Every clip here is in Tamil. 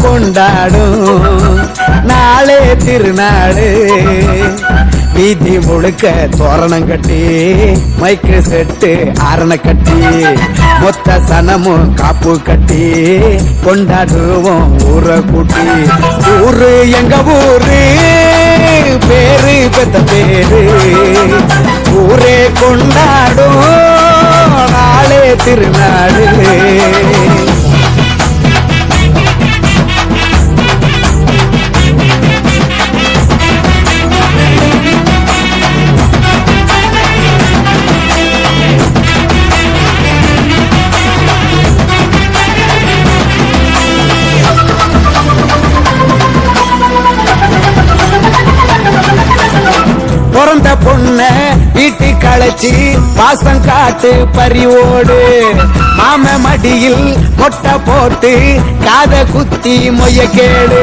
கொண்டாடும் நாளே திருநாடு. வீதி முழுக்க தோரணம் கட்டி மைக்கு செட்டு ஆரண கட்டி மொத்த சனமும் காப்பு கட்டி கொண்டாடுவோம் ஊரை கூட்டி. ஊரு எங்க ஊரு பேரு பெத்த பேரு ஊரே கொண்டாடும் நாளே திருநாடு. பிறந்த பொண்ண வீட்டு களைச்சி வாசம் காட்டு பறிவோடு மாம மடியில் மொட்டை போட்டு காத குத்தி மொய்ய கேடு.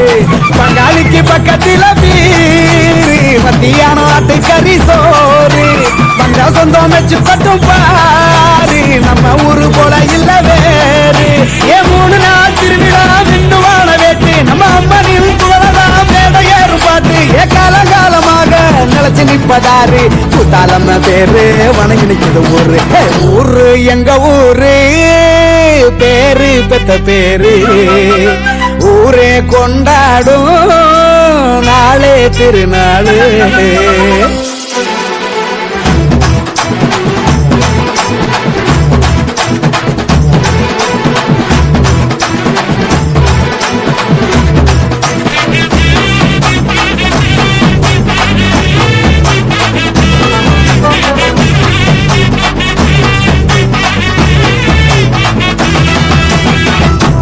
பங்காளிக்கு பக்கத்தில வீரு மத்தியானம் ஆட்டு கறி சோறு வந்த சொந்தம் வச்சு பட்டும் பாரு நம்ம ஊரு போல இல்ல வேறு. ஏன் 3 நாள் திருவிழா நின்று வாழ வேட்டு நம்ம அம்மனின் புகழதான் மேட ஏறு பாட்டு. ஏ காலகாலமாக நிலச்சு நிப்பதாரு கூத்தாலம் பேரு வணங்கி நிற்கிறது ஊரு. ஊரு எங்க ஊரு பேரு பெத்த பேரு ஊரே கொண்டாடும் நாளே திருநாளு.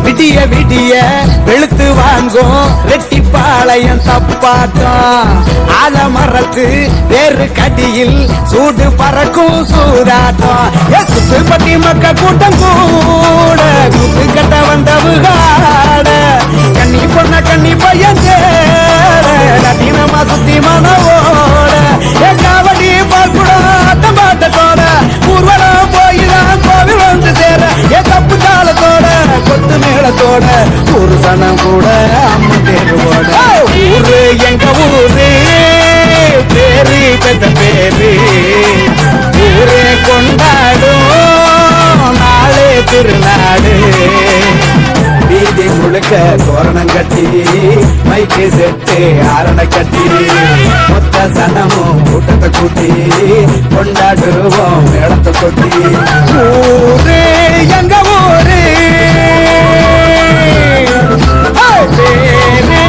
விடிய விடிய வெளுத்து வாங்கும் ரெட்டிப்பாளையம் தப்பாட்டம். ஆலமரத்து வேறு கடியில் சூடு பறக்கும் சூதாட்டம். சுத்துப்பட்டி மக்க கூட்டம் கூட கூட்டு கட்ட வந்தவுகாட கண்ணி பொண்ண கண்ணி பையன் சேரமா சுத்தி மனவோட காவடி பால்குடம் ஆட்டம் பாட்டத்தோட ஊர்வலம் போயிதான் கோவில் வந்து சேர தப்பு காலத்தோட கொத்து மேளத்தோட ஒரு சனம் கூட அம்மன் தேர்வோட. ஊரு எங்க ஊரு பேரு பெத்த பேரு ஊரே கொண்டாடும் நாளே திருநாடு. வீதி முழுக்க தோரணம் கட்டி மைக்கு செட்டு ஆரண கட்டி மொத்த சனமும் கூட்டத்தை கூட்டி கொண்டாடுவோம் மேளத்தை கொட்டி. ஊரு எங்க ஊரு பேரு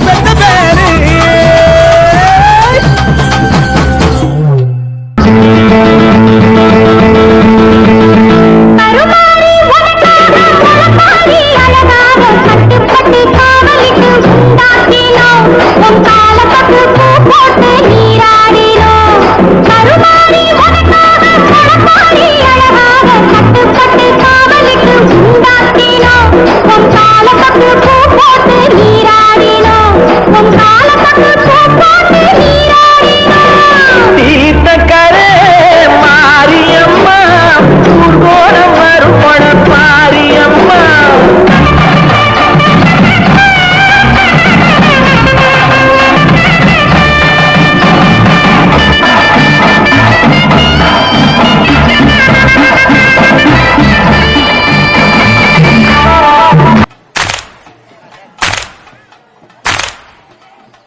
பெத்த பேரு.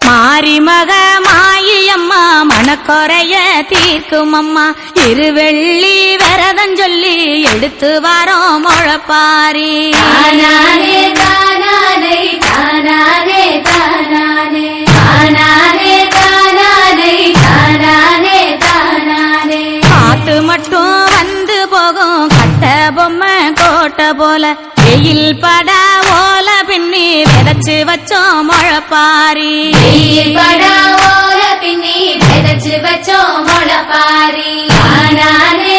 மாரிமக மாயம்மா மனக்குறைய தீர்க்கும் அம்மா. இருவெள்ளி விரதம் சொல்லி எடுத்து வரோம் முழப்பாரி. தானானே தானானே தானானே தானானே தானானே தானானே தானானே தானானே. காத்து மட்டும் வந்து போகும் கட்ட பொம்மை கோட்டை போல வெயில் பட ஓல பின்னி விதைச்சு வச்சோம் முழப்பாரி. வெயில் பட ஓல பின்னி விதைச்சு வச்சோம் முழப்பாரி. தானானே